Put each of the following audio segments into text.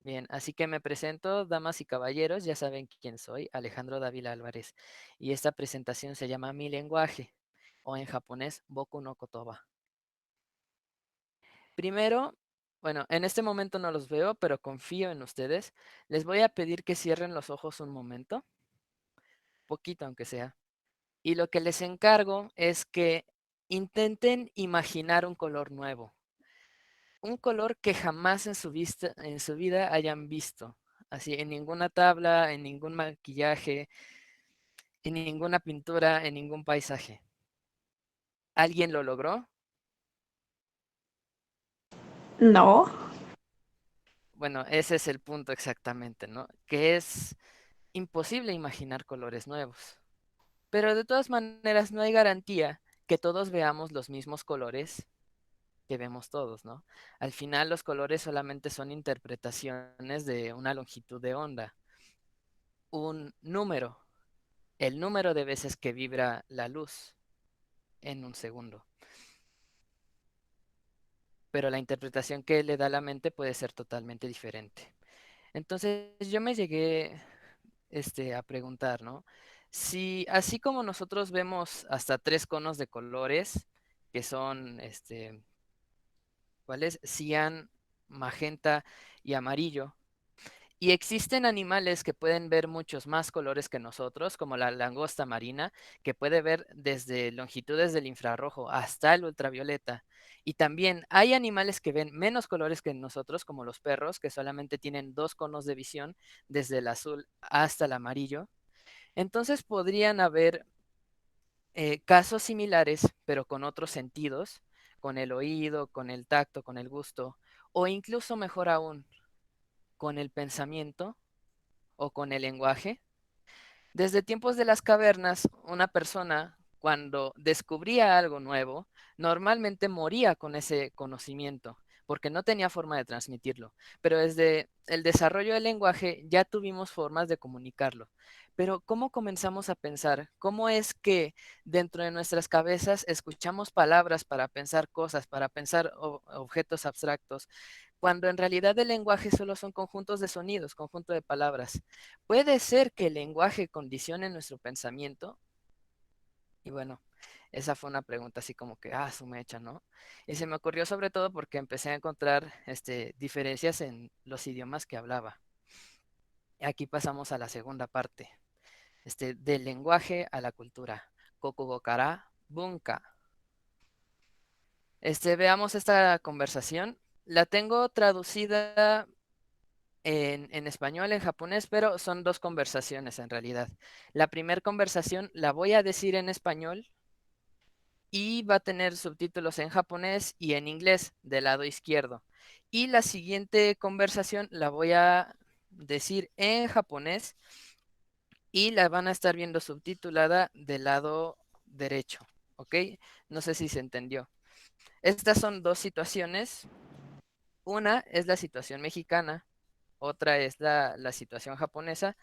Bien, así que me presento, damas y caballeros, ya saben quién soy, Alejandro Dávila Álvarez, y esta presentación se llama Mi lenguaje, o en japonés, Boku no Kotoba. Primero, bueno, en este momento no los veo, pero confío en ustedes. Les voy a pedir que cierren los ojos un momento, poquito aunque sea, y lo que les encargo es que intenten imaginar un color nuevo, un color que jamás en su vida hayan visto. Así, en ninguna tabla, en ningún maquillaje, en ninguna pintura, en ningún paisaje. ¿Alguien lo logró? No, Bueno, ese es el punto exactamente, ¿no? Que es imposible imaginar colores nuevos. Pero de todas maneras no hay garantía que todos veamos los mismos colores que vemos todos, ¿no? Al final los colores solamente son interpretaciones de una longitud de onda, un número, el número de veces que vibra la luz en un segundo. Pero la interpretación que le da la mente puede ser totalmente diferente. Entonces yo me llegué a preguntar, ¿no? Si así como nosotros vemos hasta tres conos de colores, que son, ¿cuáles? Cian, magenta y amarillo. Y existen animales que pueden ver muchos más colores que nosotros, como la langosta marina, que puede ver desde longitudes del infrarrojo hasta el ultravioleta. Y también hay animales que ven menos colores que nosotros, como los perros, que solamente tienen dos conos de visión, desde el azul hasta el amarillo. Entonces podrían haber casos similares, pero con otros sentidos, con el oído, con el tacto, con el gusto, o incluso mejor aún, con el pensamiento o con el lenguaje. Desde tiempos de las cavernas, una persona, cuando descubría algo nuevo, normalmente moría con ese conocimiento, porque no tenía forma de transmitirlo. Pero desde el desarrollo del lenguaje ya tuvimos formas de comunicarlo. Pero ¿cómo comenzamos a pensar? ¿Cómo es que dentro de nuestras cabezas escuchamos palabras para pensar cosas, para pensar objetos abstractos, cuando en realidad el lenguaje solo son conjuntos de sonidos, conjunto de palabras? ¿Puede ser que el lenguaje condicione nuestro pensamiento? Y bueno, esa fue una pregunta así como que, su mecha, ¿no? Y se me ocurrió sobre todo porque empecé a encontrar diferencias en los idiomas que hablaba. Aquí pasamos a la segunda parte, del lenguaje a la cultura. Kokugo kara bunka. Veamos esta conversación. La tengo traducida en español, en japonés, pero son dos conversaciones en realidad. La primera conversación la voy a decir en español y va a tener subtítulos en japonés y en inglés del lado izquierdo. Y la siguiente conversación la voy a decir en japonés y la van a estar viendo subtitulada del lado derecho. ¿Ok? No sé si se entendió. Estas son dos situaciones. Una es la situación mexicana, otra es la situación japonesa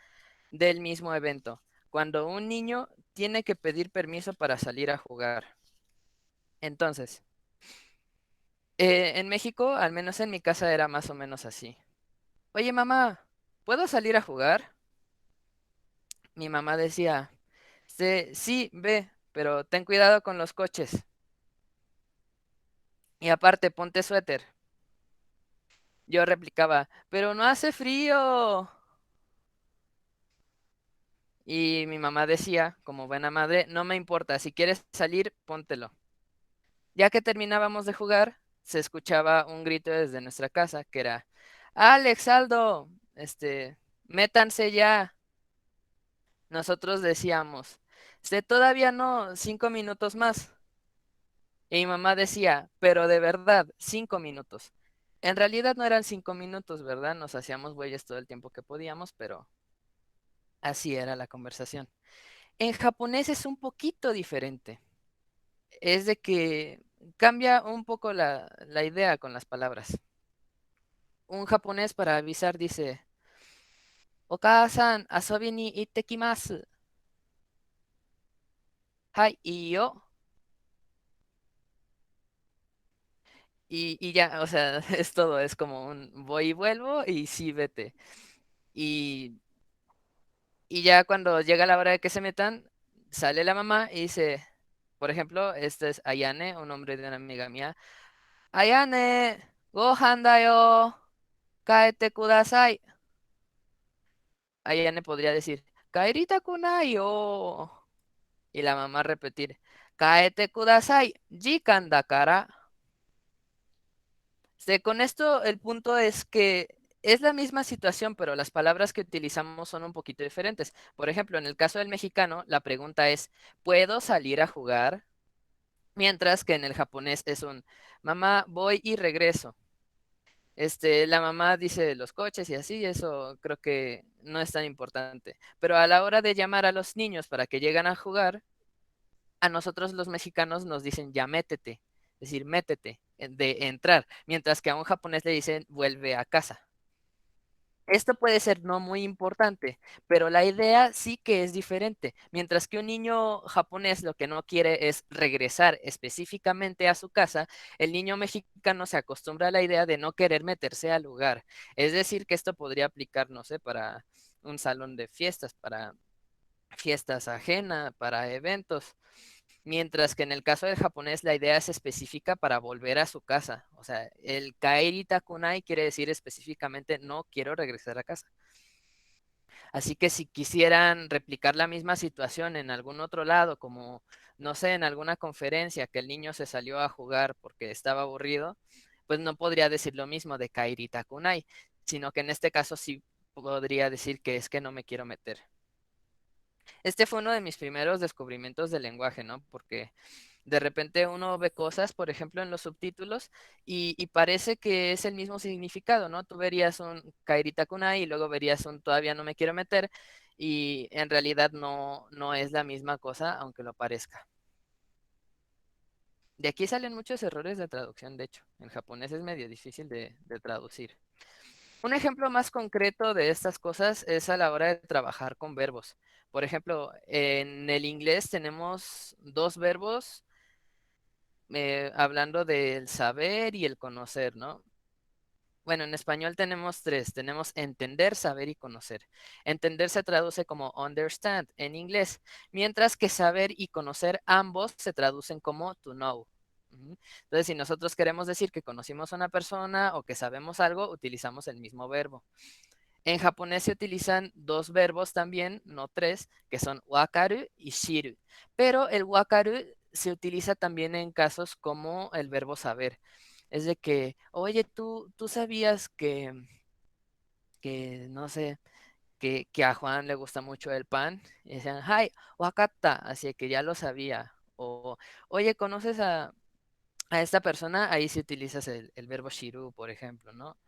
del mismo evento, cuando un niño tiene que pedir permiso para salir a jugar. Entonces, en México, al menos en mi casa era más o menos así. Oye, mamá, ¿puedo salir a jugar? Mi mamá decía, sí, ve, pero ten cuidado con los coches. Y aparte, ponte suéter. Yo replicaba, pero no hace frío. Y mi mamá decía, como buena madre, no me importa, si quieres salir, póntelo. Ya que terminábamos de jugar, se escuchaba un grito desde nuestra casa que era, Alex, Aldo, métanse ya. Nosotros decíamos, todavía no, 5 minutos más. Y mi mamá decía, pero de verdad, 5 minutos. En realidad no eran 5 minutos, ¿verdad? Nos hacíamos güeyes todo el tiempo que podíamos, pero así era la conversación. En japonés es un poquito diferente. Es de que cambia un poco la idea con las palabras. Un japonés para avisar dice, Oka-san, asobi ni itte kimasu. Hai, iyo. y ya, o sea, es todo, es como un voy y vuelvo y sí, vete. Y, y ya cuando llega la hora de que se metan, sale la mamá y dice, por ejemplo, este es Ayane, un nombre de una amiga mía. Ayane, gohan da yo, kaete kudasai. Ayane podría decir, kaerita kunai yo. Y la mamá repetir, kaete kudasai, jikan dakara. Con esto el punto es que es la misma situación, pero las palabras que utilizamos son un poquito diferentes. Por ejemplo, en el caso del mexicano, la pregunta es, ¿puedo salir a jugar? Mientras que en el japonés es un, mamá, voy y regreso. La mamá dice los coches y así, eso creo que no es tan importante. Pero a la hora de llamar a los niños para que lleguen a jugar, a nosotros los mexicanos nos dicen ya métete, es decir, métete, de entrar, mientras que a un japonés le dicen vuelve a casa. Esto puede ser no muy importante, pero la idea sí que es diferente. Mientras que un niño japonés lo que no quiere es regresar específicamente a su casa, el niño mexicano se acostumbra a la idea de no querer meterse al lugar. Es decir, que esto podría aplicar, no sé, para un salón de fiestas, para fiestas ajenas, para eventos. Mientras que en el caso del japonés la idea es específica para volver a su casa. O sea, el kaeri takunai quiere decir específicamente no quiero regresar a casa. Así que si quisieran replicar la misma situación en algún otro lado, como, no sé, en alguna conferencia que el niño se salió a jugar porque estaba aburrido, pues no podría decir lo mismo de kaeri takunai, sino que en este caso sí podría decir que es que no me quiero meter. Este fue uno de mis primeros descubrimientos del lenguaje, ¿no? Porque de repente uno ve cosas, por ejemplo, en los subtítulos y parece que es el mismo significado, ¿no? Tú verías un Kairita Kunai y luego verías un Todavía no me quiero meter y en realidad no es la misma cosa, aunque lo parezca. De aquí salen muchos errores de traducción, de hecho. En japonés es medio difícil de traducir. Un ejemplo más concreto de estas cosas es a la hora de trabajar con verbos. Por ejemplo, en el inglés tenemos dos verbos hablando del saber y el conocer, ¿no? Bueno, en español tenemos tres. Tenemos entender, saber y conocer. Entender se traduce como understand en inglés, mientras que saber y conocer ambos se traducen como to know. Ujú. Entonces, si nosotros queremos decir que conocimos a una persona o que sabemos algo, utilizamos el mismo verbo. En japonés se utilizan dos verbos también, no tres, que son wakaru y shiru. Pero el wakaru se utiliza también en casos como el verbo saber. Es de que, oye, tú sabías que no sé, que a Juan le gusta mucho el pan. Y decían, hi, wakatta, así que ya lo sabía. O, oye, ¿conoces a esta persona? Ahí sí utilizas el verbo shiru, por ejemplo, ¿no?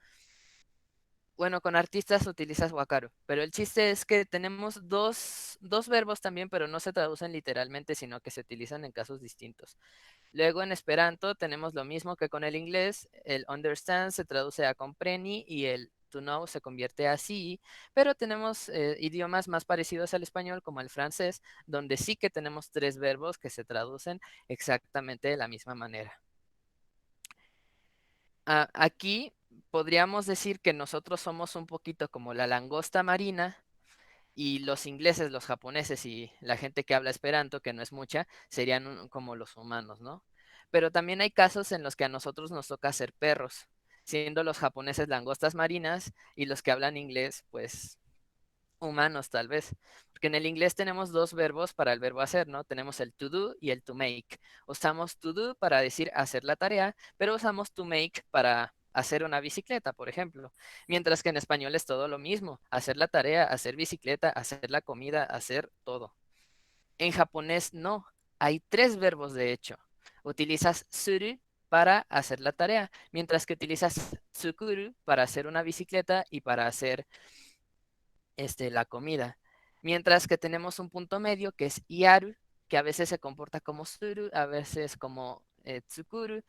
Bueno, con artistas utilizas wakaru, pero el chiste es que tenemos dos verbos también, pero no se traducen literalmente, sino que se utilizan en casos distintos. Luego en Esperanto tenemos lo mismo que con el inglés, el understand se traduce a compreni y el to know se convierte a sí, pero tenemos idiomas más parecidos al español como el francés, donde sí que tenemos tres verbos que se traducen exactamente de la misma manera. Aquí podríamos decir que nosotros somos un poquito como la langosta marina y los ingleses, los japoneses y la gente que habla esperanto, que no es mucha, serían como los humanos, ¿no? Pero también hay casos en los que a nosotros nos toca ser perros, siendo los japoneses langostas marinas y los que hablan inglés, pues humanos tal vez. Porque en el inglés tenemos dos verbos para el verbo hacer, ¿no? Tenemos el to do y el to make. Usamos to do para decir hacer la tarea, pero usamos to make para hacer una bicicleta, por ejemplo. Mientras que en español es todo lo mismo, hacer la tarea, hacer bicicleta, hacer la comida, hacer todo. En japonés no, hay tres verbos de hecho. Utilizas suru para hacer la tarea, mientras que utilizas tsukuru para hacer una bicicleta y para hacer la comida. Mientras que tenemos un punto medio que es iaru, que a veces se comporta como suru, a veces como tsukuru,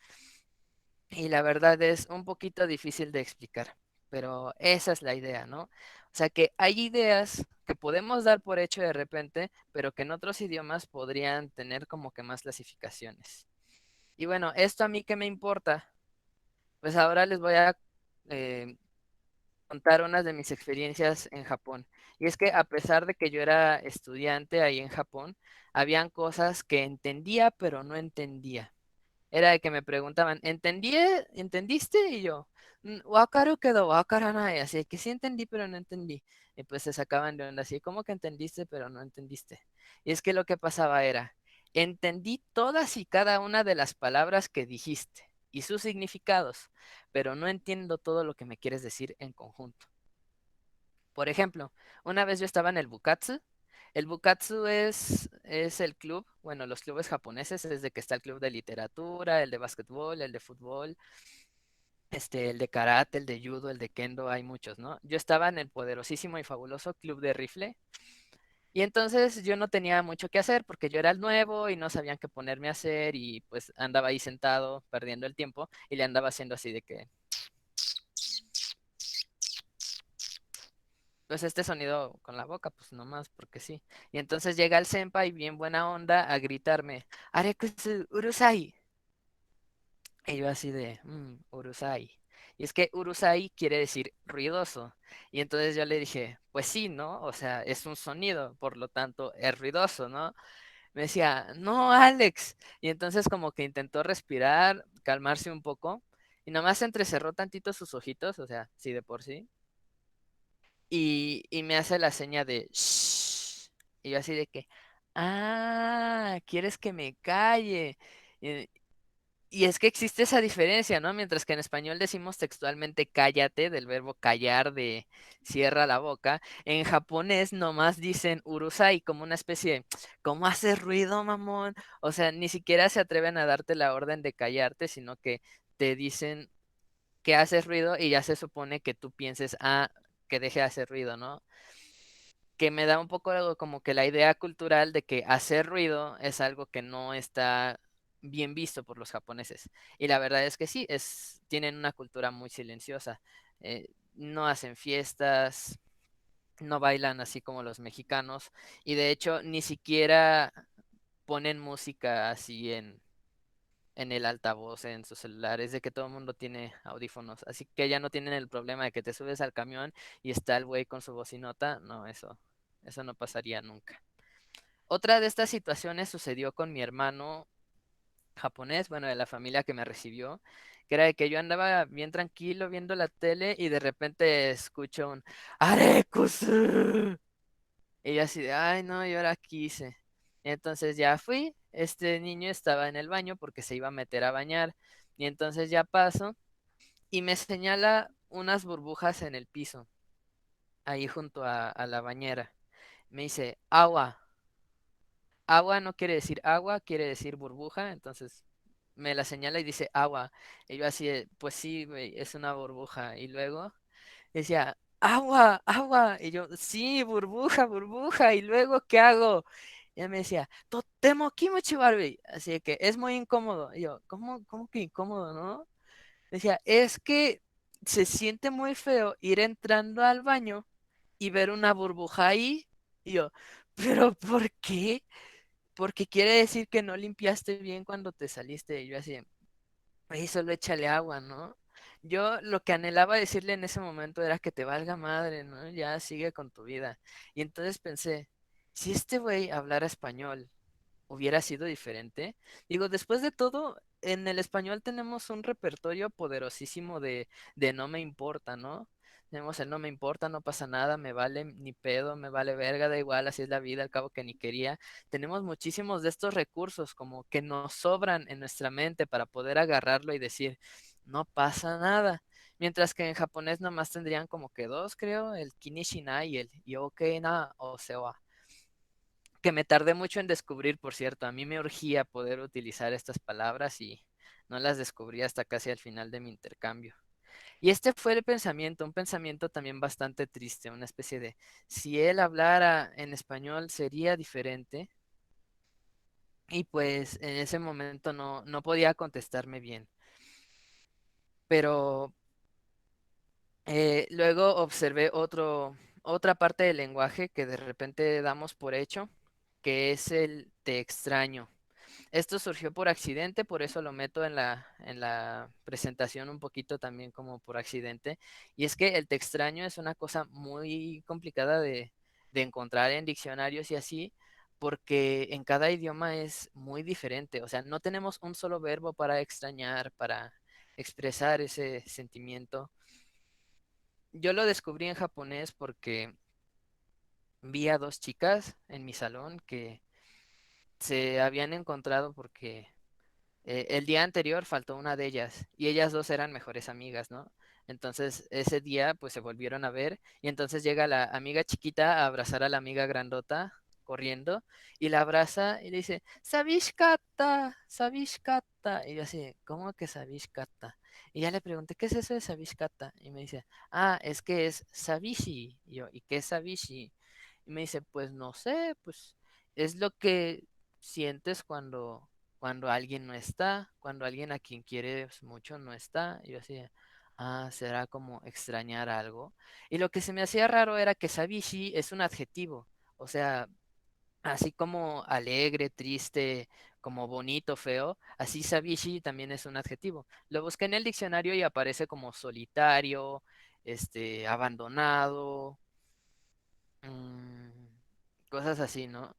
y la verdad es un poquito difícil de explicar, pero esa es la idea, ¿no? O sea que hay ideas que podemos dar por hecho de repente, pero que en otros idiomas podrían tener como que más clasificaciones. Y bueno, esto a mí qué me importa. Pues ahora les voy a eh, contar unas de mis experiencias en Japón. Y es que a pesar de que yo era estudiante ahí en Japón, habían cosas que entendía, pero no entendía. Era de que me preguntaban, ¿entendiste? Y yo, Wakaru kedo wakaranai", así de que sí entendí, pero no entendí. Y pues se sacaban de onda así, ¿cómo que entendiste, pero no entendiste? Y es que lo que pasaba era, entendí todas y cada una de las palabras que dijiste y sus significados, pero no entiendo todo lo que me quieres decir en conjunto. Por ejemplo, una vez yo estaba en el Bukatsu. El Bukatsu es el club, bueno, los clubes japoneses, es de que está el club de literatura, el de básquetbol, el de fútbol, el de karate, el de judo, el de kendo, hay muchos, ¿no? Yo estaba en el poderosísimo y fabuloso club de rifle. Y entonces yo no tenía mucho que hacer porque yo era el nuevo y no sabían qué ponerme a hacer y pues andaba ahí sentado perdiendo el tiempo y le andaba haciendo así de que pues este sonido con la boca, pues nomás porque sí. Y entonces llega el senpai bien buena onda a gritarme, Arekusu Urusai. Y yo así de, Urusai. Y es que Urusai quiere decir ruidoso. Y entonces yo le dije, pues sí, ¿no? O sea, es un sonido, por lo tanto es ruidoso, ¿no? Me decía, no, Alex. Y entonces como que intentó respirar, calmarse un poco. Y nomás entrecerró tantito sus ojitos, o sea, sí de por sí. Y me hace la seña de shh. Y yo así de que, quieres que me calle. Y, y es que existe esa diferencia, ¿no? Mientras que en español decimos textualmente cállate, del verbo callar, de cierra la boca, en japonés nomás dicen urusai como una especie de, ¿cómo haces ruido, mamón? O sea, ni siquiera se atreven a darte la orden de callarte, sino que te dicen que haces ruido y ya se supone que tú pienses, que deje de hacer ruido, ¿no? Que me da un poco como que la idea cultural de que hacer ruido es algo que no está bien visto por los japoneses. Y la verdad es que sí, tienen una cultura muy silenciosa. No hacen fiestas, no bailan así como los mexicanos, y de hecho ni siquiera ponen música así en el altavoz, en sus celulares, de que todo el mundo tiene audífonos. Así que ya no tienen el problema de que te subes al camión y está el güey con su bocinota. No, eso no pasaría nunca. Otra de estas situaciones sucedió con mi hermano japonés, bueno, de la familia que me recibió, que era de que yo andaba bien tranquilo viendo la tele y de repente escucho un ¡Arekusu! Y yo así de, ay, no, yo ahora quise. Entonces ya fui, este niño estaba en el baño porque se iba a meter a bañar. Y entonces ya paso y me señala unas burbujas en el piso, ahí junto a la bañera. Me dice, agua. Agua no quiere decir agua, quiere decir burbuja. Entonces me la señala y dice agua. Y yo así, pues sí, güey, es una burbuja. Y luego decía, agua, agua. Y yo, sí, burbuja, burbuja. ¿Y luego qué hago? Y ella me decía, Totemo kimochi warui. Así de que es muy incómodo. Y yo, ¿cómo que incómodo, no? Decía, es que se siente muy feo ir entrando al baño y ver una burbuja ahí. Y yo, ¿pero por qué? Porque quiere decir que no limpiaste bien cuando te saliste. Y yo así, ahí solo échale agua, ¿no? Yo lo que anhelaba decirle en ese momento era que te valga madre, ¿no? Ya sigue con tu vida. Y entonces pensé, si este güey hablara español, hubiera sido diferente. Digo, después de todo, en el español tenemos un repertorio poderosísimo de no me importa, ¿no? Tenemos el no me importa, no pasa nada, me vale ni pedo, me vale verga, da igual, así es la vida, al cabo que ni quería. Tenemos muchísimos de estos recursos como que nos sobran en nuestra mente para poder agarrarlo y decir, no pasa nada. Mientras que en japonés nomás tendrían como que dos, creo, el kinishinai y el yoke na o sewa, que me tardé mucho en descubrir, por cierto. A mí me urgía poder utilizar estas palabras y no las descubrí hasta casi al final de mi intercambio. Y este fue el pensamiento, un pensamiento también bastante triste, una especie de, si él hablara en español sería diferente. Y pues en ese momento no podía contestarme bien. Pero luego observé otra parte del lenguaje que de repente damos por hecho, que es el te extraño. Esto surgió por accidente, por eso lo meto en la presentación un poquito también como por accidente. Y es que el te extraño es una cosa muy complicada de encontrar en diccionarios y así, porque en cada idioma es muy diferente. O sea, no tenemos un solo verbo para extrañar, para expresar ese sentimiento. Yo lo descubrí en japonés porque vi a dos chicas en mi salón que se habían encontrado porque el día anterior faltó una de ellas y ellas dos eran mejores amigas, ¿no? Entonces ese día pues se volvieron a ver y entonces llega la amiga chiquita a abrazar a la amiga grandota corriendo y la abraza y le dice, Sabishkata, Sabishkata. Y yo así, ¿cómo que Sabishkata? Y ya le pregunté, ¿qué es eso de Sabishkata? Y me dice, ah, es que es Sabishi. Y yo, ¿y qué es Sabishi? Y me dice, pues no sé, pues es lo que sientes cuando alguien no está, cuando alguien a quien quieres mucho no está. Y yo así, ah, será como extrañar algo. Y lo que se me hacía raro era que Sabishi es un adjetivo. O sea, así como alegre, triste, como bonito, feo, así Sabishi también es un adjetivo. Lo busqué en el diccionario y aparece como solitario, abandonado, mm, cosas así, ¿no?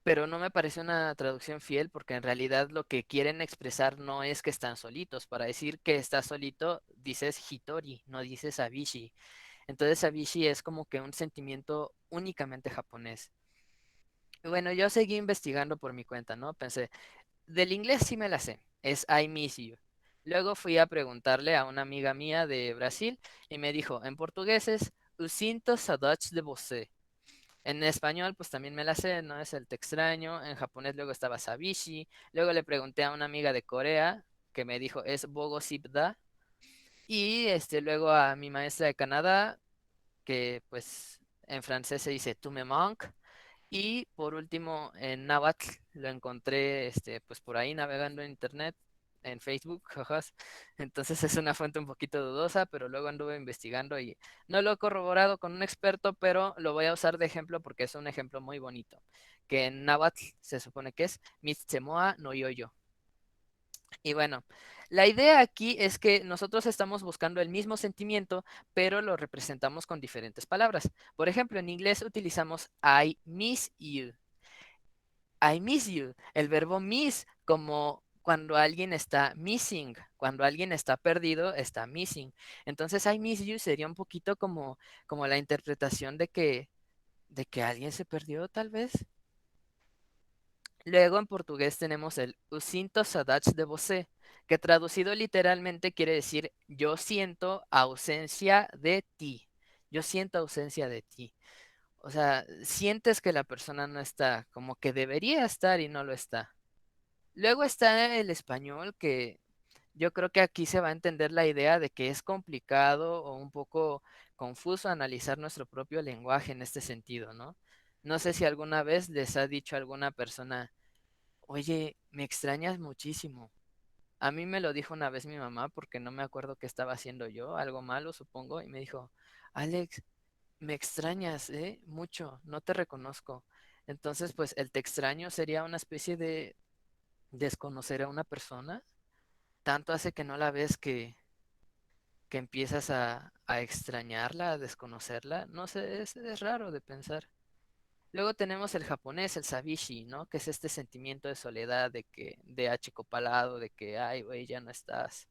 Pero no me parece una traducción fiel porque en realidad lo que quieren expresar no es que están solitos. Para decir que estás solito, dices Hitori, no dices Abishi. Entonces Abishi es como que un sentimiento únicamente japonés. Y bueno, yo seguí investigando por mi cuenta, ¿no? Pensé, del inglés sí me la sé, es I miss you. Luego fui a preguntarle a una amiga mía de Brasil y me dijo, en portugués es "Eu sinto saudades de você". En español, pues también me la sé, ¿no? Es el te extraño. En japonés luego estaba Sabishi. Luego le pregunté a una amiga de Corea que me dijo, es Bogo Sipda. Y luego a mi maestra de Canadá, que pues en francés se dice tu me manques. Y por último, en Náhuatl lo encontré, pues por ahí navegando en internet, en Facebook, jajas. Entonces es una fuente un poquito dudosa, pero luego anduve investigando y no lo he corroborado con un experto, pero lo voy a usar de ejemplo porque es un ejemplo muy bonito, que en Náhuatl se supone que es Mitsemoa no Yoyo. Y bueno, la idea aquí es que nosotros estamos buscando el mismo sentimiento, pero lo representamos con diferentes palabras. Por ejemplo, en inglés utilizamos I miss you. I miss you. El verbo miss, como cuando alguien está missing, cuando alguien está perdido, está missing. Entonces, I miss you sería un poquito como la interpretación de que alguien se perdió, tal vez. Luego en portugués tenemos el "eu sinto saudades de você", que traducido literalmente quiere decir yo siento ausencia de ti. Yo siento ausencia de ti. O sea, sientes que la persona no está, como que debería estar y no lo está. Luego está el español, que yo creo que aquí se va a entender la idea de que es complicado o un poco confuso analizar nuestro propio lenguaje en este sentido, ¿no? No sé si alguna vez les ha dicho alguna persona, oye, me extrañas muchísimo. A mí me lo dijo una vez mi mamá porque no me acuerdo qué estaba haciendo yo, algo malo supongo, y me dijo, Alex, me extrañas, ¿eh? Mucho, no te reconozco. Entonces, pues el te extraño sería una especie de desconocer a una persona. Tanto hace que no la ves que empiezas a extrañarla, a desconocerla. No sé, es raro de pensar. Luego tenemos el japonés, el sabishi, ¿no? Que es este sentimiento de soledad, de achicopalado, de que, ay, güey, ya no estás.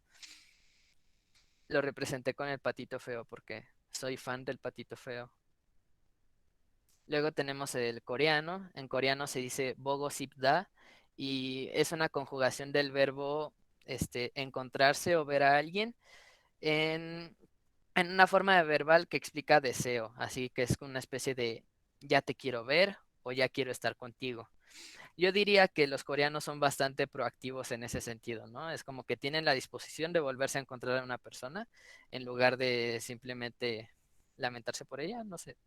Lo representé con el patito feo porque soy fan del patito feo. Luego tenemos el coreano. En coreano se dice bogo sipda y es una conjugación del verbo encontrarse o ver a alguien en, en una forma de verbal que explica deseo. Así que es una especie de ya te quiero ver o ya quiero estar contigo. Yo diría que los coreanos son bastante proactivos en ese sentido, ¿no? Es como que tienen la disposición de volverse a encontrar a una persona en lugar de simplemente lamentarse por ella, no sé,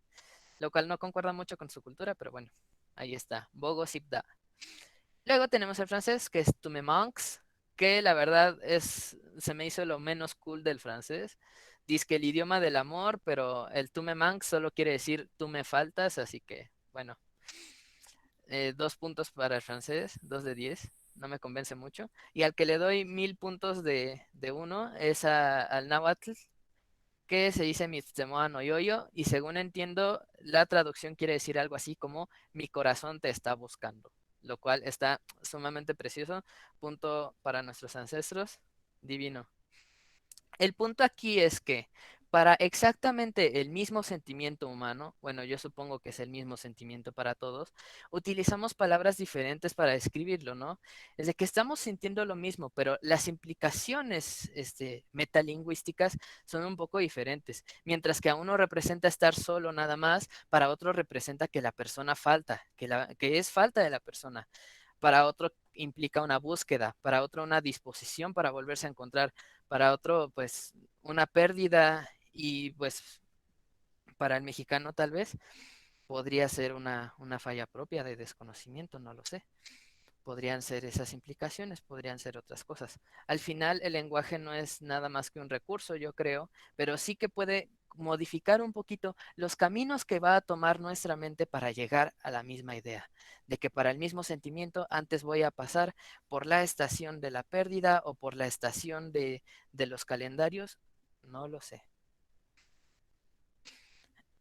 lo cual no concuerda mucho con su cultura, pero bueno, ahí está, Bogo Sipda. Luego tenemos el francés, que es Tu me manques, que la verdad se me hizo lo menos cool del francés. Dice que el idioma del amor, pero el tu me manques solo quiere decir tú me faltas, así que, bueno, 2 puntos para el francés, 2 de 10. No me convence mucho. Y al que le doy 1000 puntos de uno es al náhuatl, que se dice Mixtemoa no Yoyo, y según entiendo, la traducción quiere decir algo así como mi corazón te está buscando, lo cual está sumamente precioso. Punto para nuestros ancestros. Divino. El punto aquí es que para exactamente el mismo sentimiento humano, bueno, yo supongo que es el mismo sentimiento para todos, utilizamos palabras diferentes para describirlo, ¿no? Es de que estamos sintiendo lo mismo, pero las implicaciones, metalingüísticas son un poco diferentes. Mientras que a uno representa estar solo nada más, para otro representa que la persona falta, que es falta de la persona. Para otro implica una búsqueda, para otro una disposición para volverse a encontrar, para otro pues una pérdida, y pues para el mexicano tal vez podría ser una falla propia de desconocimiento, no lo sé. Podrían ser esas implicaciones, podrían ser otras cosas. Al final, el lenguaje no es nada más que un recurso, yo creo, pero sí que puede modificar un poquito los caminos que va a tomar nuestra mente para llegar a la misma idea, de que para el mismo sentimiento antes voy a pasar por la estación de la pérdida o por la estación de los calendarios, no lo sé.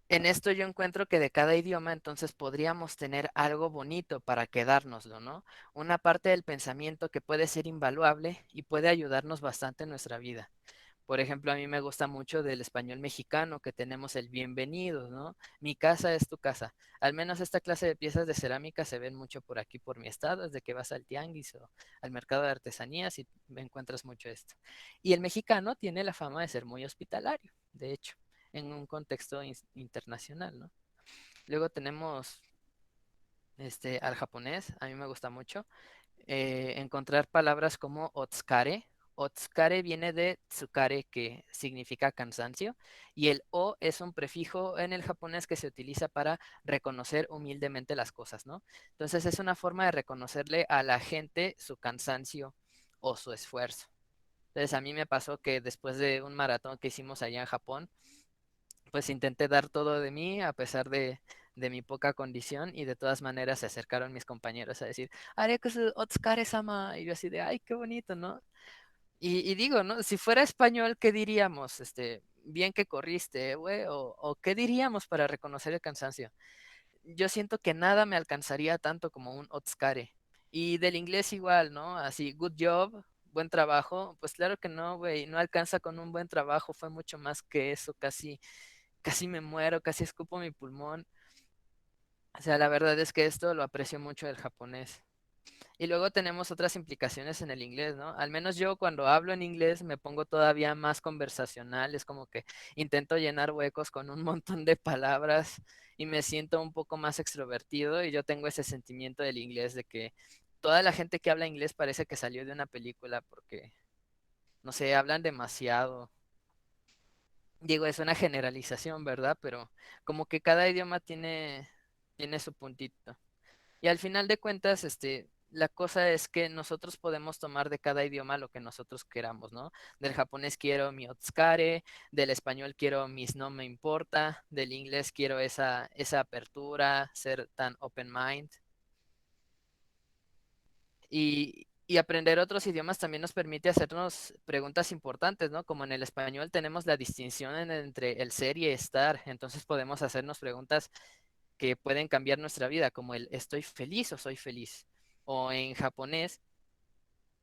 En esto yo encuentro que de cada idioma entonces podríamos tener algo bonito para quedárnoslo, ¿no? Una parte del pensamiento que puede ser invaluable y puede ayudarnos bastante en nuestra vida. Por ejemplo, a mí me gusta mucho del español mexicano que tenemos el bienvenido, ¿no? Mi casa es tu casa. Al menos esta clase de piezas de cerámica se ven mucho por aquí, por mi estado, desde que vas al tianguis o al mercado de artesanías y encuentras mucho esto. Y el mexicano tiene la fama de ser muy hospitalario, de hecho, en un contexto internacional, ¿no? Luego tenemos al japonés, a mí me gusta mucho encontrar palabras como otskare. Otskare viene de tsukare, que significa cansancio, y el o es un prefijo en el japonés que se utiliza para reconocer humildemente las cosas, ¿no? Entonces es una forma de reconocerle a la gente su cansancio o su esfuerzo. Entonces a mí me pasó que después de un maratón que hicimos allá en Japón, pues intenté dar todo de mí a pesar de mi poca condición, y de todas maneras se acercaron mis compañeros a decir, Arekosu Otsukare-sama, y yo así de, ay, qué bonito, ¿no? Y digo, ¿no? Si fuera español, ¿qué diríamos? Bien que corriste, güey, o ¿qué diríamos para reconocer el cansancio? Yo siento que nada me alcanzaría tanto como un Otskare. Y del inglés igual, ¿no? Así, good job, buen trabajo. Pues claro que no, güey, no alcanza con un buen trabajo, fue mucho más que eso, casi me muero, casi escupo mi pulmón. O sea, la verdad es que esto lo aprecio mucho del japonés. Y luego tenemos otras implicaciones en el inglés, ¿no? Al menos yo cuando hablo en inglés me pongo todavía más conversacional, es como que intento llenar huecos con un montón de palabras y me siento un poco más extrovertido, y yo tengo ese sentimiento del inglés de que toda la gente que habla inglés parece que salió de una película porque, no sé, hablan demasiado. Digo, es una generalización, ¿verdad? Pero como que cada idioma tiene su puntito. Y al final de cuentas, la cosa es que nosotros podemos tomar de cada idioma lo que nosotros queramos, ¿no? Del japonés quiero mi otskare, del español quiero mis no me importa, del inglés quiero esa apertura, ser tan open mind. Y aprender otros idiomas también nos permite hacernos preguntas importantes, ¿no? Como en el español tenemos la distinción entre el ser y estar, entonces podemos hacernos preguntas que pueden cambiar nuestra vida, como el estoy feliz o soy feliz. O en japonés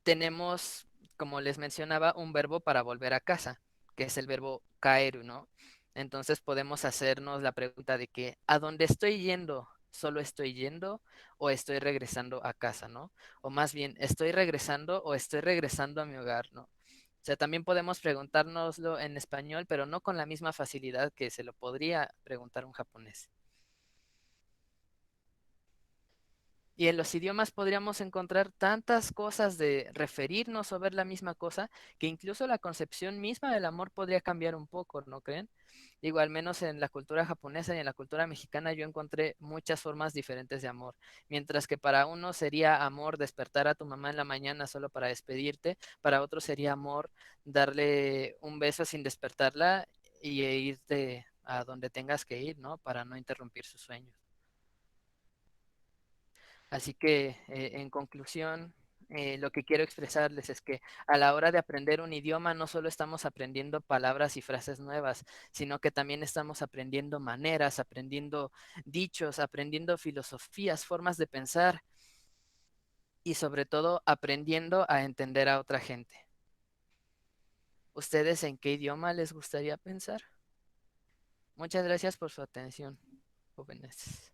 tenemos, como les mencionaba, un verbo para volver a casa, que es el verbo kaeru, ¿no? Entonces podemos hacernos la pregunta de que ¿a dónde estoy yendo? ¿Solo estoy yendo o estoy regresando a casa, ¿no? O más bien, ¿estoy regresando o estoy regresando a mi hogar, ¿no? O sea, también podemos preguntárnoslo en español, pero no con la misma facilidad que se lo podría preguntar un japonés. Y en los idiomas podríamos encontrar tantas cosas de referirnos o ver la misma cosa, que incluso la concepción misma del amor podría cambiar un poco, ¿no creen? Digo, al menos en la cultura japonesa y en la cultura mexicana yo encontré muchas formas diferentes de amor. Mientras que para uno sería amor despertar a tu mamá en la mañana solo para despedirte, para otro sería amor darle un beso sin despertarla y irte a donde tengas que ir, ¿no? Para no interrumpir sus sueños. Así que, en conclusión, lo que quiero expresarles es que a la hora de aprender un idioma no solo estamos aprendiendo palabras y frases nuevas, sino que también estamos aprendiendo maneras, aprendiendo dichos, aprendiendo filosofías, formas de pensar y sobre todo aprendiendo a entender a otra gente. ¿Ustedes en qué idioma les gustaría pensar? Muchas gracias por su atención, jóvenes.